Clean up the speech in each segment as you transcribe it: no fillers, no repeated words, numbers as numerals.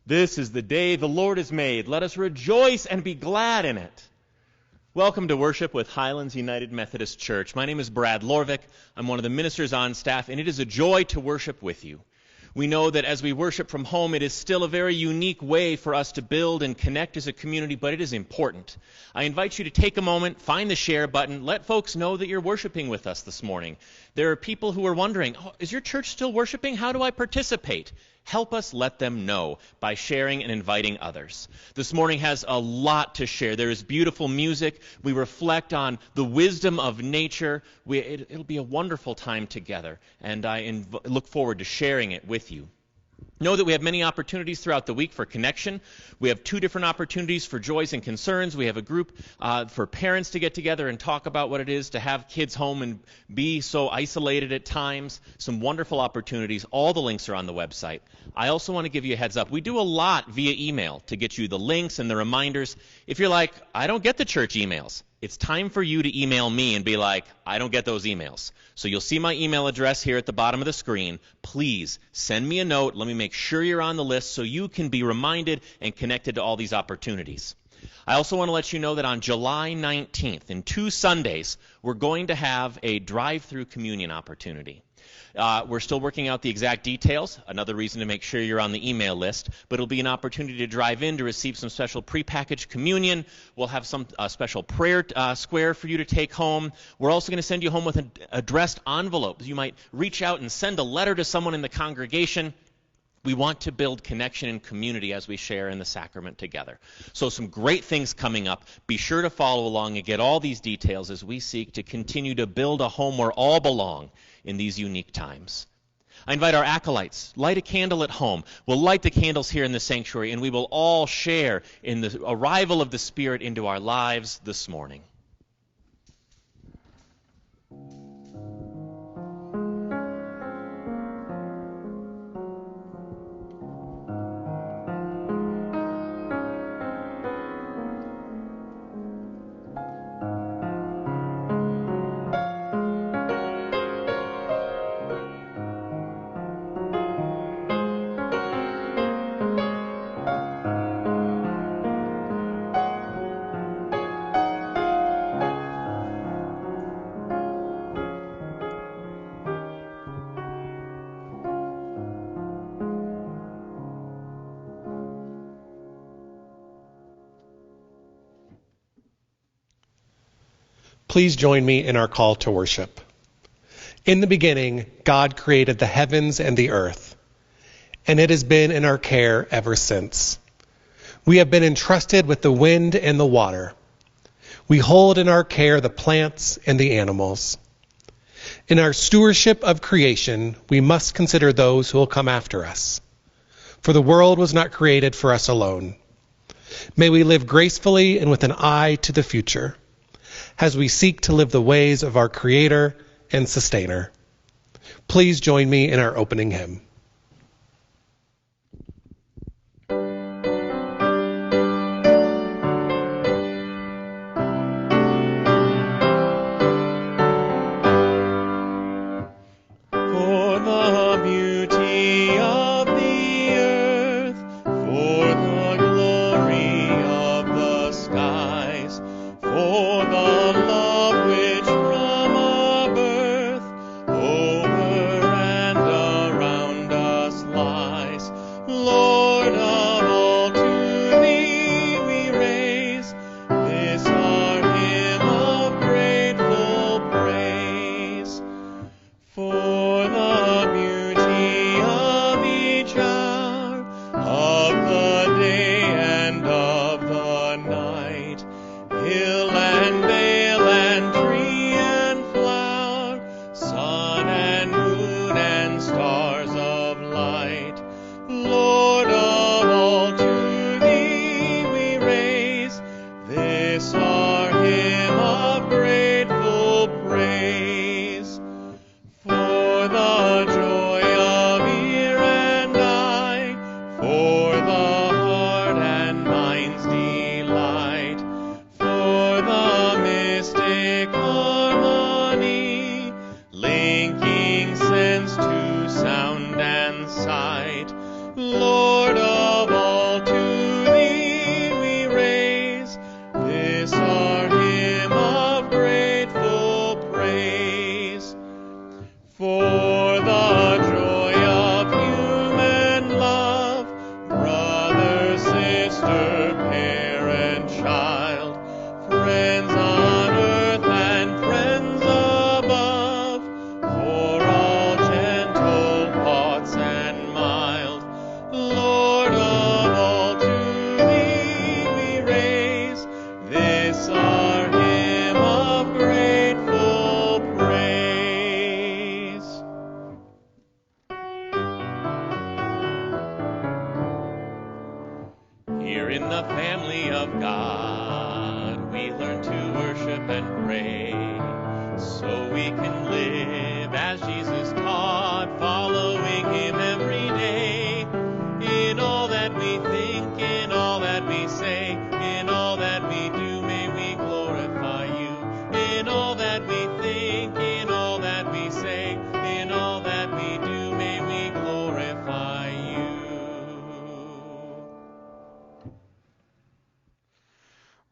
This is the day the Lord has made. Let us rejoice and be glad in it. Welcome to worship with Highlands United Methodist Church. My name is Brad Lorvik. I'm one of the ministers on staff, and it is a joy to worship with you. We know that as we worship from home, it is still a very unique way for us to build and connect as a community, but it is important. I invite you to take a moment, find the share button, let folks know that you're worshiping with us this morning. There are people who are wondering, is your church still worshiping? How do I participate? Help us let them know by sharing and inviting others. This morning has a lot to share. There is beautiful music. We reflect on the wisdom of nature. It'll be a wonderful time together, and I look forward to sharing it with you. Know that we have many opportunities throughout the week for connection. We have 2 different opportunities for joys and concerns. We have a group for parents to get together and talk about what it is to have kids home and be so isolated at times. Some wonderful opportunities. All the links are on the website. I also want to give you a heads up. We do a lot via email to get you the links and the reminders. If you're like, I don't get the church emails, it's time for you to email me and be like, I don't get those emails. So you'll see my email address here at the bottom of the screen. Please send me a note. Let me make sure you're on the list so you can be reminded and connected to all these opportunities. I also want to let you know that on July 19th, in 2 Sundays, we're going to have a drive-through communion opportunity. We're still working out the exact details, another reason to make sure you're on the email list, but it'll be an opportunity to drive in to receive some special prepackaged communion. We'll have some special prayer square for you to take home. We're also going to send you home with an addressed envelope. You might reach out and send a letter to someone in the congregation. We want to build connection and community as we share in the sacrament together. So some great things coming up. Be sure to follow along and get all these details as we seek to continue to build a home where all belong in these unique times. I invite our acolytes, light a candle at home. We'll light the candles here in the sanctuary, and we will all share in the arrival of the Spirit into our lives this morning. Please join me in our call to worship. In the beginning, God created the heavens and the earth, and it has been in our care ever since. We have been entrusted with the wind and the water. We hold in our care the plants and the animals. In our stewardship of creation, we must consider those who will come after us. For the world was not created for us alone. May we live gracefully and with an eye to the future, as we seek to live the ways of our Creator and Sustainer. Please join me in our opening hymn. linking sense to sound and sight, Lord of all. our hymn of grateful praise. Here in the family of God, we learn to worship and pray, so we can live as Jesus taught, following him every day. In all that we think, in all that we say, in all that we do, may we glorify you. In all that we think, in all that we say, in all that we do, may we glorify you.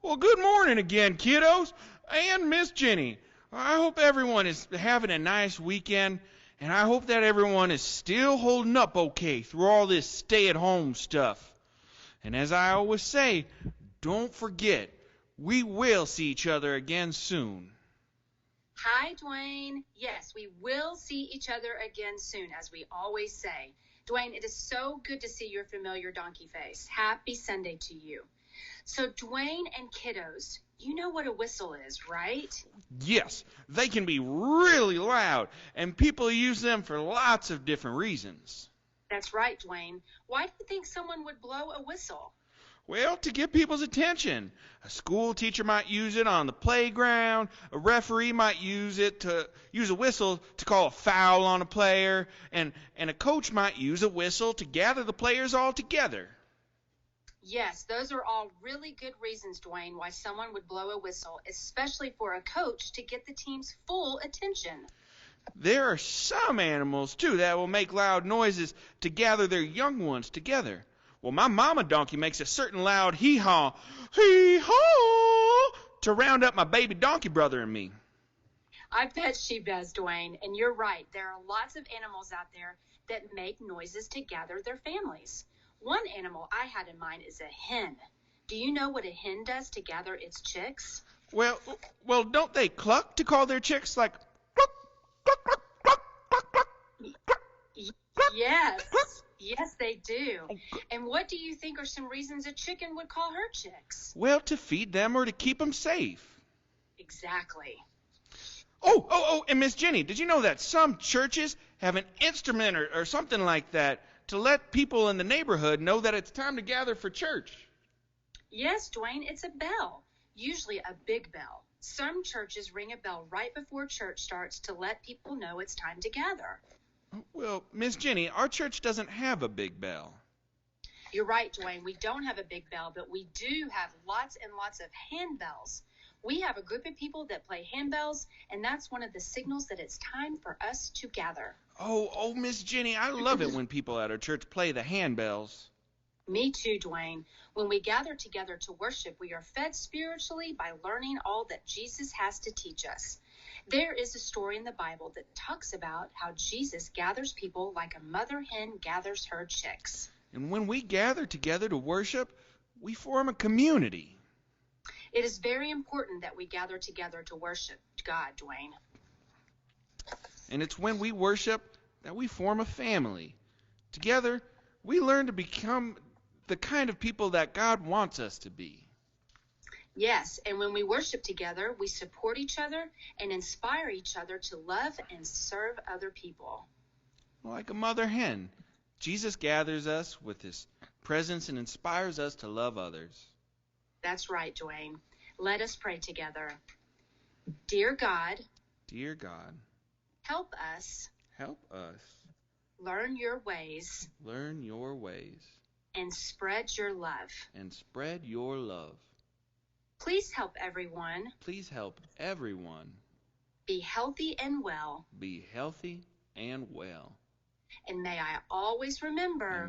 Well, good morning again, kiddos, and Miss Jenny. I hope everyone is having a nice weekend, and I hope that everyone is still holding up okay through all this stay-at-home stuff. And as I always say, don't forget, we will see each other again soon. Hi, Dwayne. Yes, we will see each other again soon, as we always say. Dwayne, it is so good to see your familiar donkey face. Happy Sunday to you. So, Dwayne and kiddos, you know what a whistle is, right? Yes, they can be really loud, and people use them for lots of different reasons. That's right, Dwayne. Why do you think someone would blow a whistle? Well, to get people's attention. A school teacher might use it on the playground. A referee might use a whistle to call a foul on a player, and a coach might use a whistle to gather the players all together. Yes, those are all really good reasons, Dwayne, why someone would blow a whistle, especially for a coach to get the team's full attention. There are some animals, too, that will make loud noises to gather their young ones together. Well, my mama donkey makes a certain loud hee-haw, hee-haw, to round up my baby donkey brother and me. I bet she does, Dwayne, and you're right. There are lots of animals out there that make noises to gather their families. One animal I had in mind is a hen. Do you know what a hen does to gather its chicks? Well, don't they cluck to call their chicks like cluck, cluck, cluck, cluck, cluck, cluck, cluck, cluck, Yes, cluck? yes they do. And what do you think are some reasons a chicken would call her chicks? Well, to feed them or to keep them safe. Exactly. Oh, and Miss Jenny, did you know that some churches have an instrument or something like that to let people in the neighborhood know that it's time to gather for church? Yes, Dwayne, it's a bell, usually a big bell. Some churches ring a bell right before church starts to let people know it's time to gather. Well, Miss Jenny, our church doesn't have a big bell. You're right, Dwayne. We don't have a big bell, but we do have lots and lots of handbells. We have a group of people that play handbells, and that's one of the signals that it's time for us to gather. Oh, Miss Jenny, I love it when people at our church play the handbells. Me too, Dwayne. When we gather together to worship, we are fed spiritually by learning all that Jesus has to teach us. There is a story in the Bible that talks about how Jesus gathers people like a mother hen gathers her chicks. And when we gather together to worship, we form a community. It is very important that we gather together to worship God, Dwayne. And it's when we worship that we form a family. Together, we learn to become the kind of people that God wants us to be. Yes, and when we worship together, we support each other and inspire each other to love and serve other people. Like a mother hen, Jesus gathers us with his presence and inspires us to love others. That's right, Dwayne. Let us pray together. Dear God, help us learn your ways and spread your love. Please help everyone be healthy and well. And may I always remember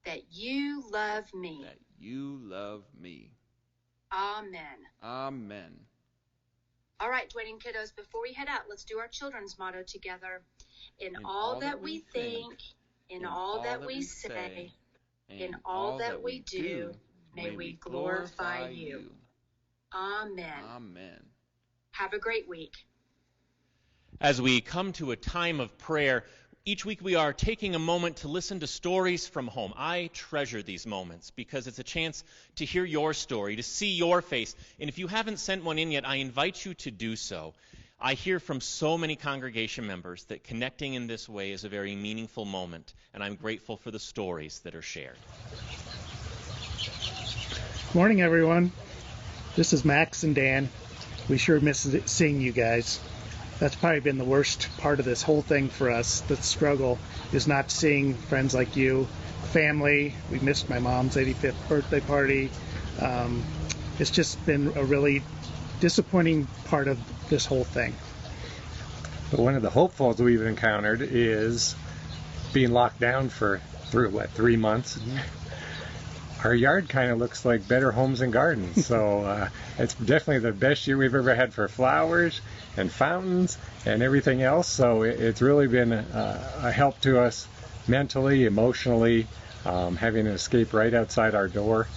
that you love me. Amen. All right, Dwayne and kiddos, before we head out, let's do our children's motto together. In all that we think, in all that we say, in all that we do, may we glorify you. Amen. Have a great week. As we come to a time of prayer, Each week we are taking a moment to listen to stories from home. I treasure these moments because it's a chance to hear your story, to see your face. And if you haven't sent one in yet, I invite you to do so. I hear from so many congregation members that connecting in this way is a very meaningful moment, and I'm grateful for the stories that are shared. Morning, everyone. This is Max and Dan. We sure miss seeing you guys. That's probably been the worst part of this whole thing for us. The struggle is not seeing friends like you, family. We missed my mom's 85th birthday party. It's just been a really disappointing part of this whole thing. But one of the hopefuls we've encountered is being locked down for 3 months. Our yard kind of looks like Better Homes and Gardens, so it's definitely the best year we've ever had for flowers and fountains and everything else. So it's really been a help to us mentally, emotionally, having an escape right outside our door.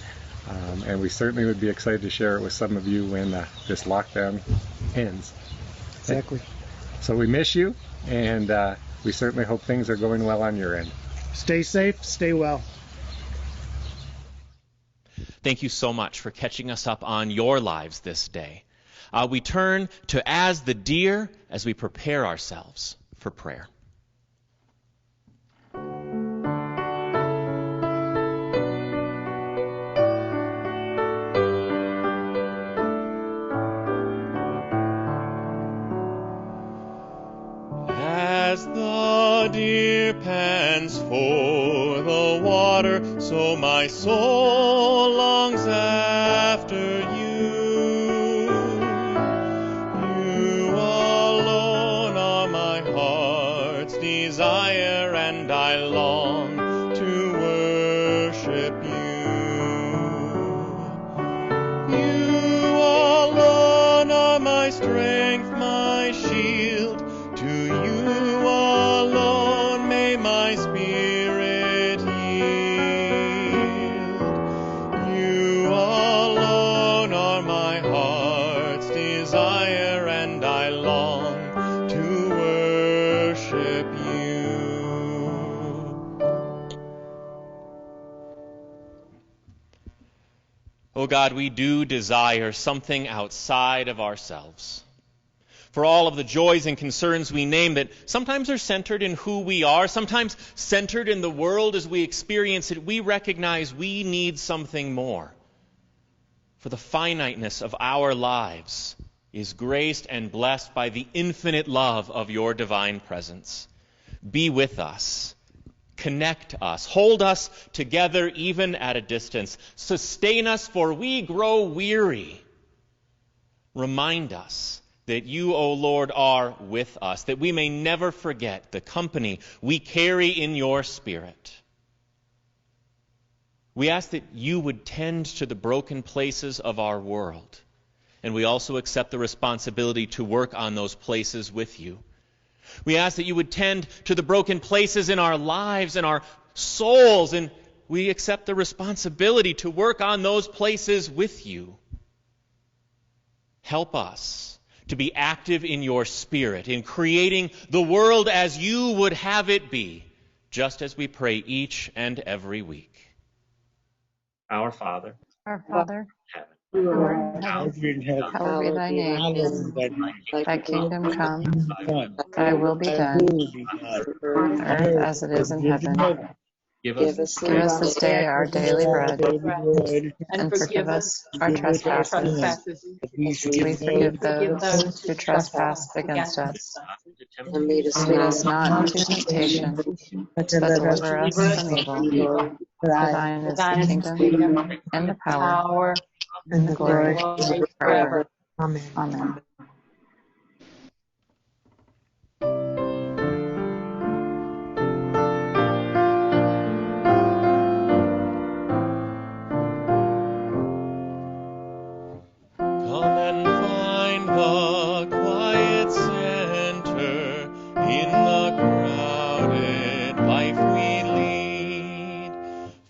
And we certainly would be excited to share it with some of you when this lockdown ends. Exactly. So we miss you, and we certainly hope things are going well on your end. Stay safe, stay well. Thank you so much for catching us up on your lives this day. We turn to As the Deer as we prepare ourselves for prayer. As the deer pants for the water, so my soul longs after you. You alone are my heart's desire, and I long to worship you. You alone are my strength, my shield. To you alone may my spirit yield. You alone are my heart's desire, and I long to worship you. Oh God, we do desire something outside of ourselves. For all of the joys and concerns we name that sometimes are centered in who we are, sometimes centered in the world as we experience it, we recognize we need something more. For the finiteness of our lives is graced and blessed by the infinite love of your divine presence. Be with us. Connect us. Hold us together even at a distance. Sustain us, for we grow weary. Remind us that you, O Lord, are with us, that we may never forget the company we carry in your Spirit. We ask that you would tend to the broken places of our world, and we also accept the responsibility to work on those places with you. We ask that you would tend to the broken places in our lives and our souls, and we accept the responsibility to work on those places with you. Help us to be active in your Spirit, in creating the world as you would have it be, just as we pray each and every week. Our Father, Our Father, heaven, who art in heaven, hallowed be thy name. Thy kingdom come, thy will be done, on earth as it is in heaven. give Give us this day our daily bread, and forgive us our trespasses, as we forgive those who trespass against us. And lead us not into temptation, but deliver us from evil. For thine is the kingdom, and the power, and the glory forever. Amen.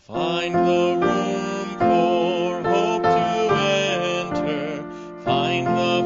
Find the room for hope to enter. Find the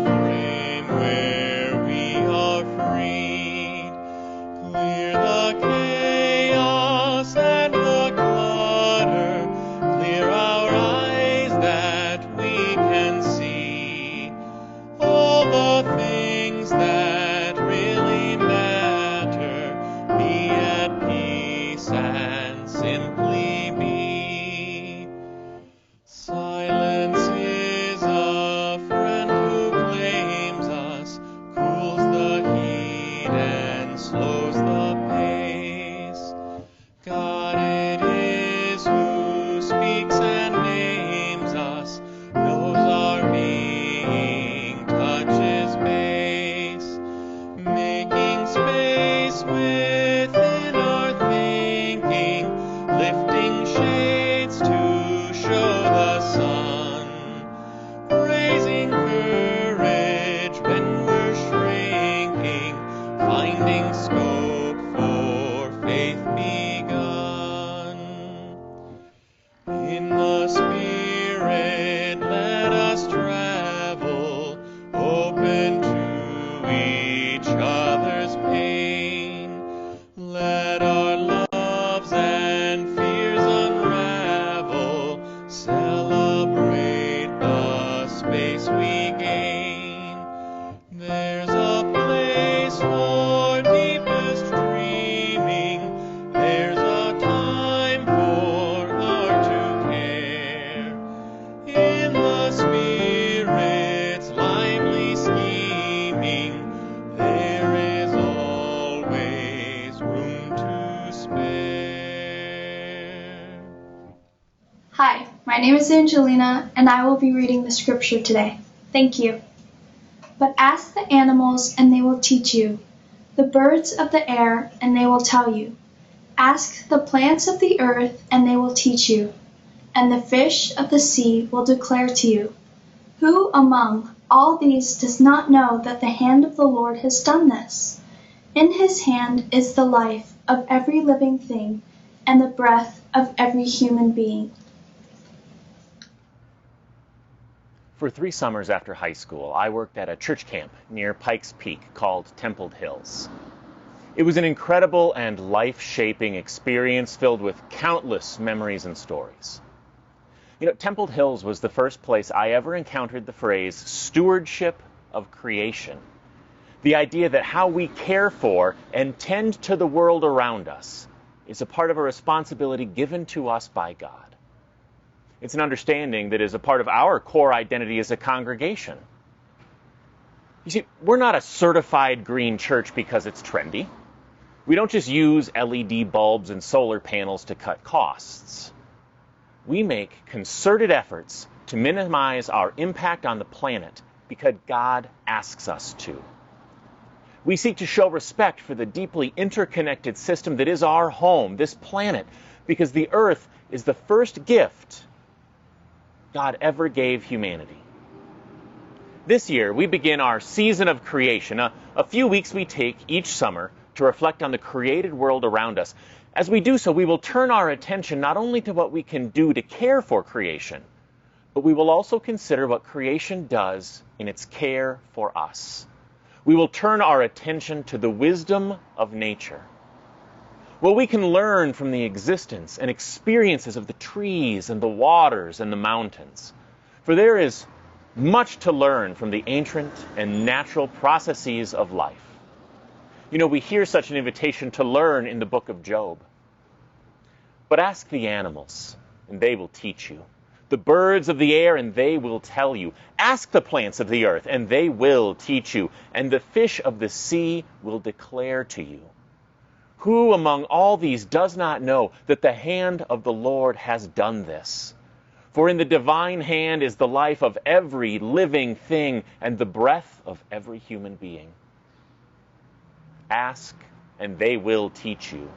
name is Angelina, and I will be reading the scripture today. Thank you. But ask the animals, and they will teach you, the birds of the air, and they will tell you. Ask the plants of the earth, and they will teach you, and the fish of the sea will declare to you. Who among all these does not know that the hand of the Lord has done this? In his hand is the life of every living thing, and the breath of every human being. For 3 summers after high school, I worked at a church camp near Pikes Peak called Templed Hills. It was an incredible and life-shaping experience filled with countless memories and stories. You know, Templed Hills was the first place I ever encountered the phrase stewardship of creation. The idea that how we care for and tend to the world around us is a part of a responsibility given to us by God. It's an understanding that is a part of our core identity as a congregation. You see, we're not a certified green church because it's trendy. We don't just use LED bulbs and solar panels to cut costs. We make concerted efforts to minimize our impact on the planet because God asks us to. We seek to show respect for the deeply interconnected system that is our home, this planet, because the earth is the first gift God ever gave humanity. This year, we begin our season of creation, a few weeks we take each summer to reflect on the created world around us. As we do so, we will turn our attention not only to what we can do to care for creation, but we will also consider what creation does in its care for us. We will turn our attention to the wisdom of nature. What we can learn from the existence and experiences of the trees and the waters and the mountains. For there is much to learn from the ancient and natural processes of life. You know, we hear such an invitation to learn in the book of Job. But ask the animals, and they will teach you. The birds of the air, and they will tell you. Ask the plants of the earth, and they will teach you. And the fish of the sea will declare to you. Who among all these does not know that the hand of the Lord has done this? For in the divine hand is the life of every living thing and the breath of every human being. Ask, and they will teach you.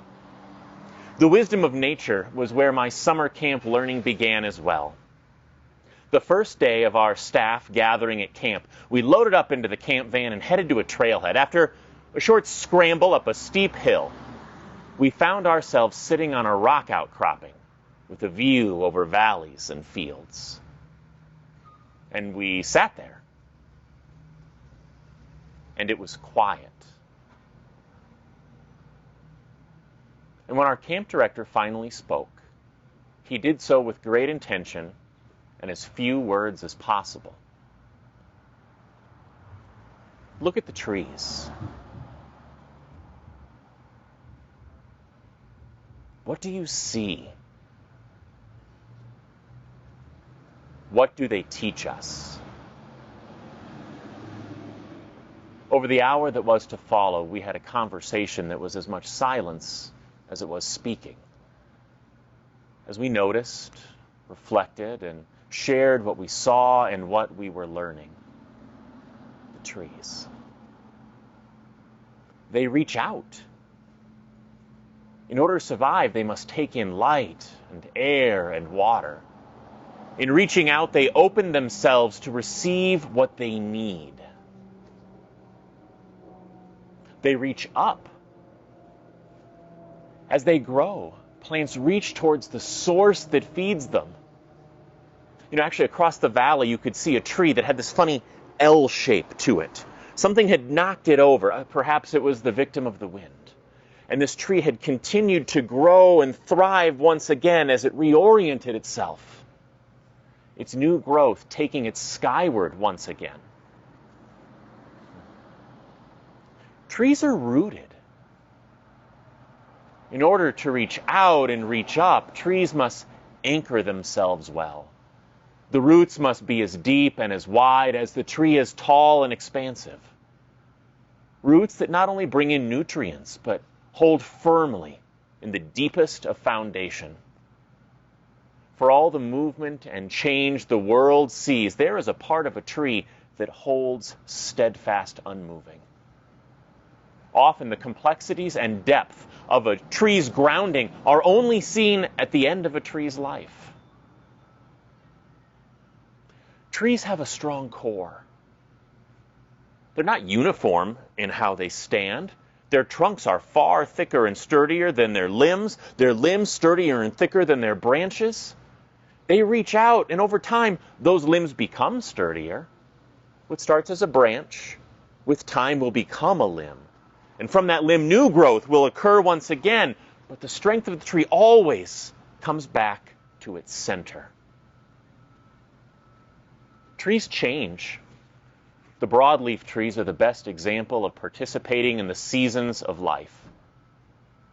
The wisdom of nature was where my summer camp learning began as well. The first day of our staff gathering at camp, we loaded up into the camp van and headed to a trailhead. After a short scramble up a steep hill, we found ourselves sitting on a rock outcropping with a view over valleys and fields. And we sat there, and it was quiet. And when our camp director finally spoke, he did so with great intention and as few words as possible. Look at the trees. What do you see? What do they teach us? Over the hour that was to follow, we had a conversation that was as much silence as it was speaking. As we noticed, reflected, and shared what we saw and what we were learning. The trees. They reach out. In order to survive, they must take in light and air and water. In reaching out, they open themselves to receive what they need. They reach up. As they grow, plants reach towards the source that feeds them. You know, actually across the valley, you could see a tree that had this funny L shape to it. Something had knocked it over. Perhaps it was the victim of the wind. And this tree had continued to grow and thrive once again as it reoriented itself. Its new growth taking it skyward once again. Trees are rooted. In order to reach out and reach up, trees must anchor themselves well. The roots must be as deep and as wide as the tree is tall and expansive. Roots that not only bring in nutrients, but hold firmly in the deepest of foundation. For all the movement and change the world sees, there is a part of a tree that holds steadfast, unmoving. Often the complexities and depth of a tree's grounding are only seen at the end of a tree's life. Trees have a strong core. They're not uniform in how they stand. Their trunks are far thicker and sturdier than their limbs sturdier and thicker than their branches. They reach out, and over time, those limbs become sturdier. What starts as a branch, with time will become a limb. And from that limb, new growth will occur once again, but the strength of the tree always comes back to its center. Trees change. The broadleaf trees are the best example of participating in the seasons of life.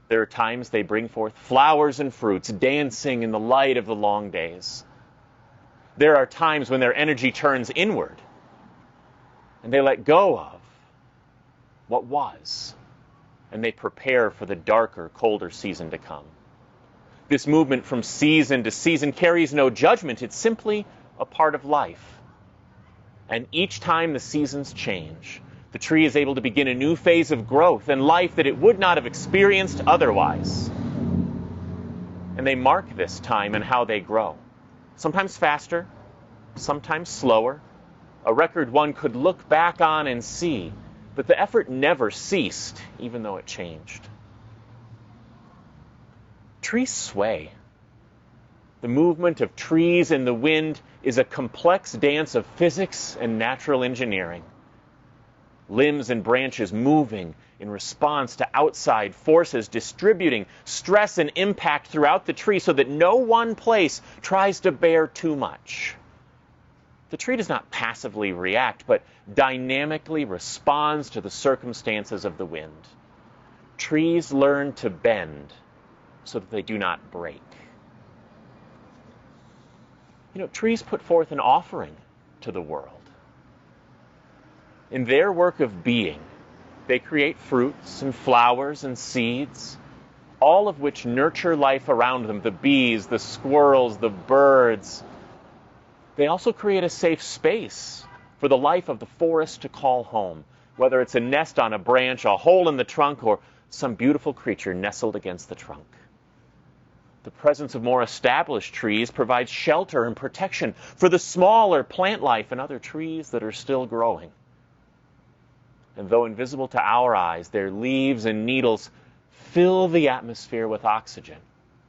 There are times they bring forth flowers and fruits, dancing in the light of the long days. There are times when their energy turns inward, and they let go of what was, and they prepare for the darker, colder season to come. This movement from season to season carries no judgment. It's simply a part of life. And each time the seasons change, the tree is able to begin a new phase of growth and life that it would not have experienced otherwise. And they mark this time and how they grow. Sometimes faster, sometimes slower. A record one could look back on and see, but the effort never ceased, even though it changed. Trees sway. The movement of trees in the wind is a complex dance of physics and natural engineering. Limbs and branches moving in response to outside forces, distributing stress and impact throughout the tree so that no one place tries to bear too much. The tree does not passively react, but dynamically responds to the circumstances of the wind. Trees learn to bend so that they do not break. Trees put forth an offering to the world. In their work of being, they create fruits and flowers and seeds, all of which nurture life around them, the bees, the squirrels, the birds. They also create a safe space for the life of the forest to call home, whether it's a nest on a branch, a hole in the trunk, or some beautiful creature nestled against the trunk. The presence of more established trees provides shelter and protection for the smaller plant life and other trees that are still growing. And though invisible to our eyes, their leaves and needles fill the atmosphere with oxygen,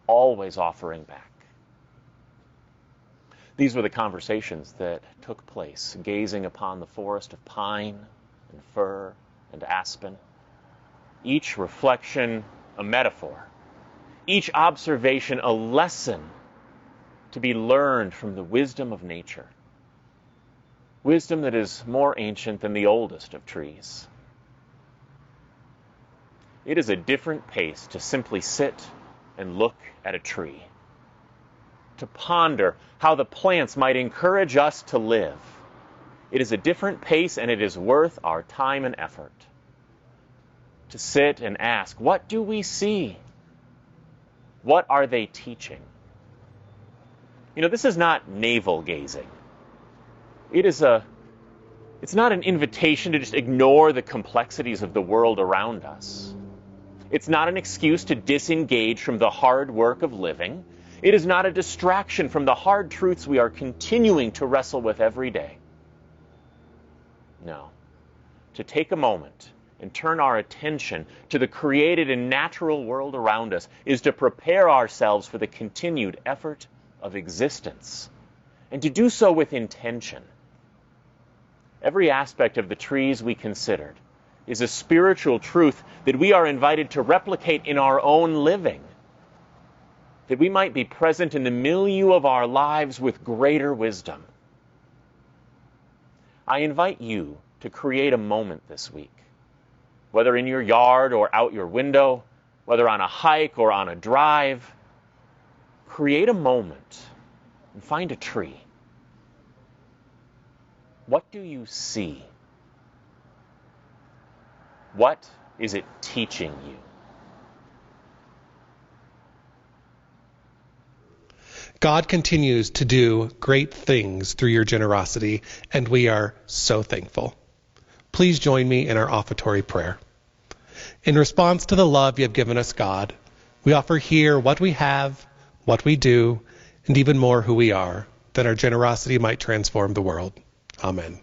always offering back. These were the conversations that took place, gazing upon the forest of pine and fir and aspen, each reflection a metaphor, each observation a lesson to be learned from the wisdom of nature. Wisdom that is more ancient than the oldest of trees. It is a different pace to simply sit and look at a tree, to ponder how the plants might encourage us to live. It is a different pace, and it is worth our time and effort. To sit and ask, what do we see? What are they teaching? This is not navel gazing. It's not an invitation to just ignore the complexities of the world around us. It's not an excuse to disengage from the hard work of living. It is not a distraction from the hard truths we are continuing to wrestle with every day. No. To take a moment and turn our attention to the created and natural world around us is to prepare ourselves for the continued effort of existence, and to do so with intention. Every aspect of the trees we considered is a spiritual truth that we are invited to replicate in our own living, that we might be present in the milieu of our lives with greater wisdom. I invite you to create a moment this week, whether in your yard or out your window, whether on a hike or on a drive. Create a moment and find a tree. What do you see? What is it teaching you? God continues to do great things through your generosity, and we are so thankful. Please join me in our offertory prayer. In response to the love you have given us, God, we offer here what we have, what we do, and even more who we are, that our generosity might transform the world. Amen.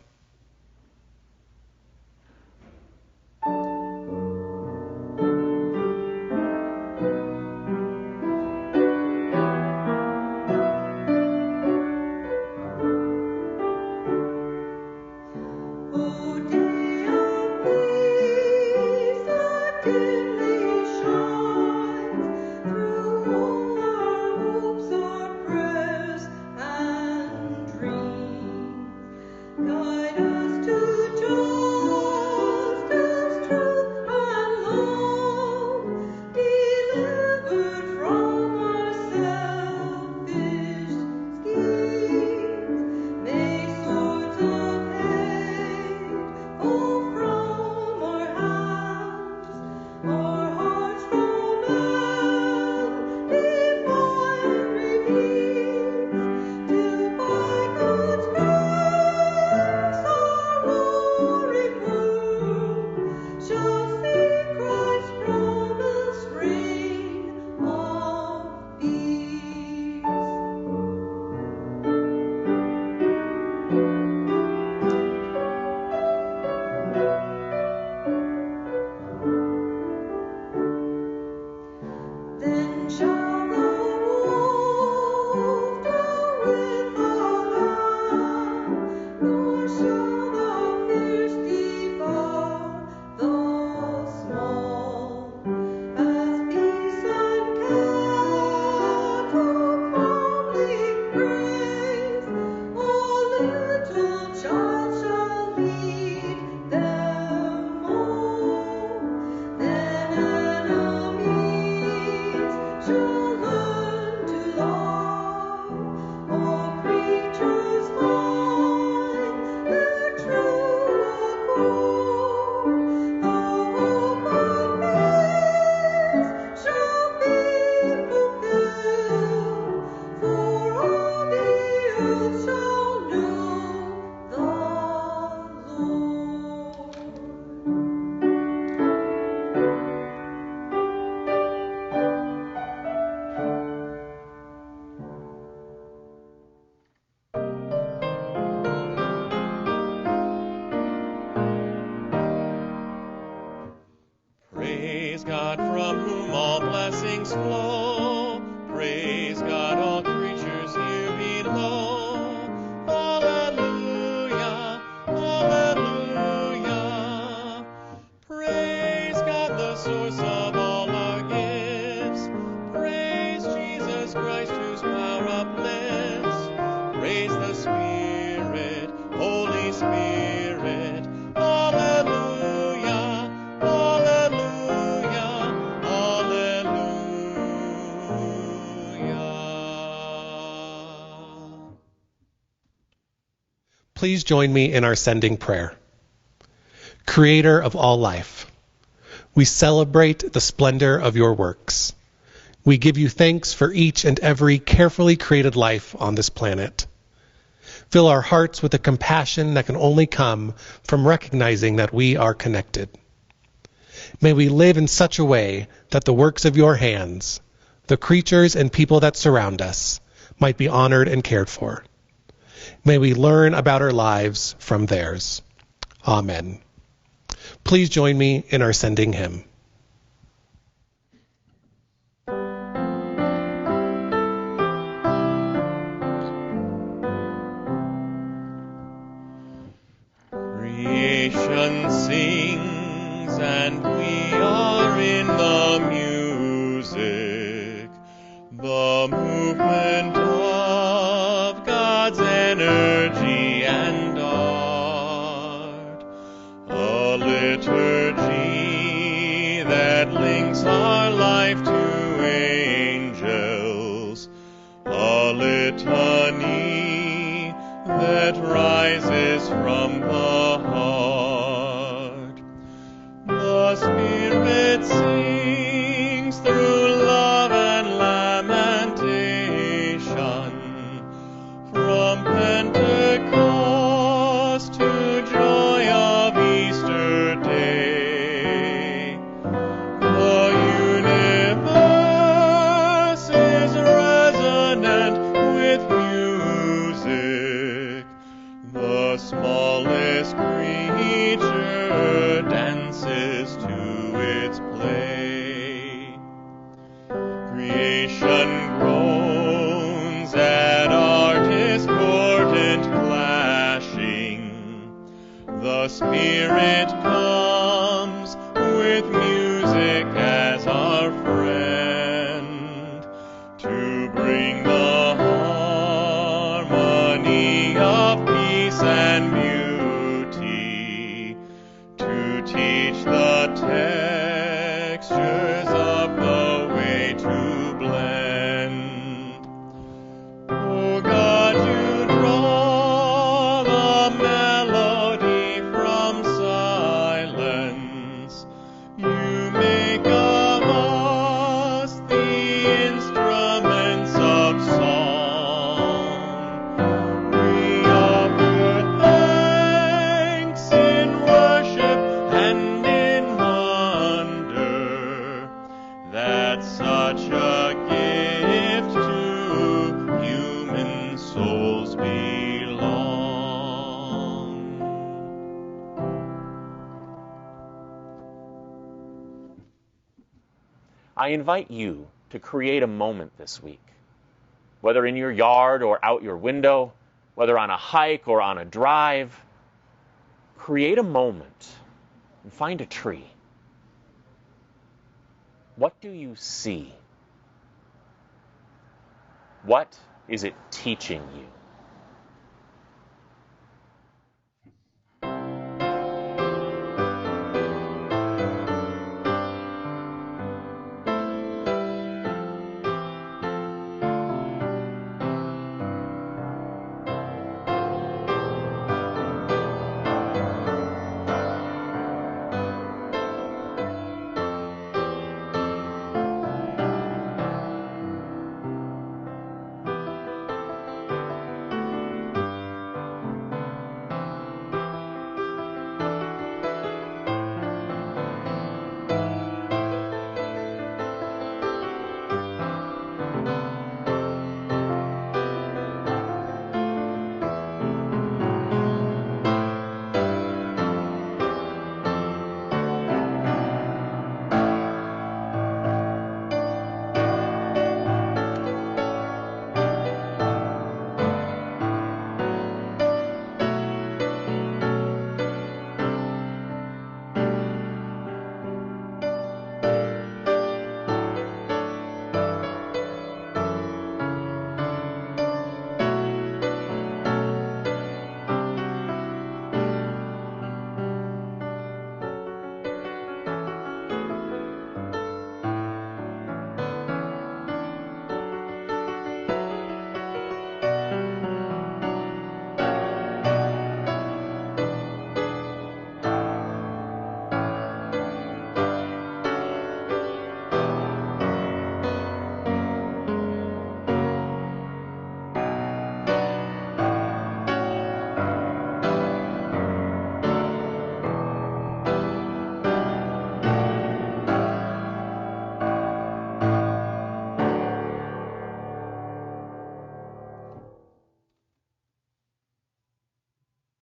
Praise God from whom all blessings flow. Praise God, all creatures here below. Hallelujah, hallelujah. Praise God, the source of all our gifts. Praise Jesus Christ, whose power uplifts. Praise the Spirit, Holy Spirit. Hallelujah, hallelujah, hallelujah. Please join me in our sending prayer. Creator of all life, we celebrate the splendor of your works. We give you thanks for each and every carefully created life on this planet. Fill our hearts with a compassion that can only come from recognizing that we are connected. May we live in such a way that the works of your hands, the creatures and people that surround us, might be honored and cared for. May we learn about our lives from theirs. Amen. Please join me in our sending hymn. Creation sings and we are in the music, the movement of God's energy and art, a liturgy that links our life to angels, a litany that rises from the heart. The Spirit sings through love and lamentation, smallest creature dances to its play. Creation groans at our discordant clashing. The Spirit comes with music as our friend to bring the harmony of peace and beauty, to teach the textures of the way to blend. Oh God, you draw the melody from silence. You make of us the instruments of song. We offer thanks in worship and in wonder that such a gift to human souls belong. I invite you to create a moment this week, whether in your yard or out your window, whether on a hike or on a drive. Create a moment and find a tree. What do you see? What is it teaching you?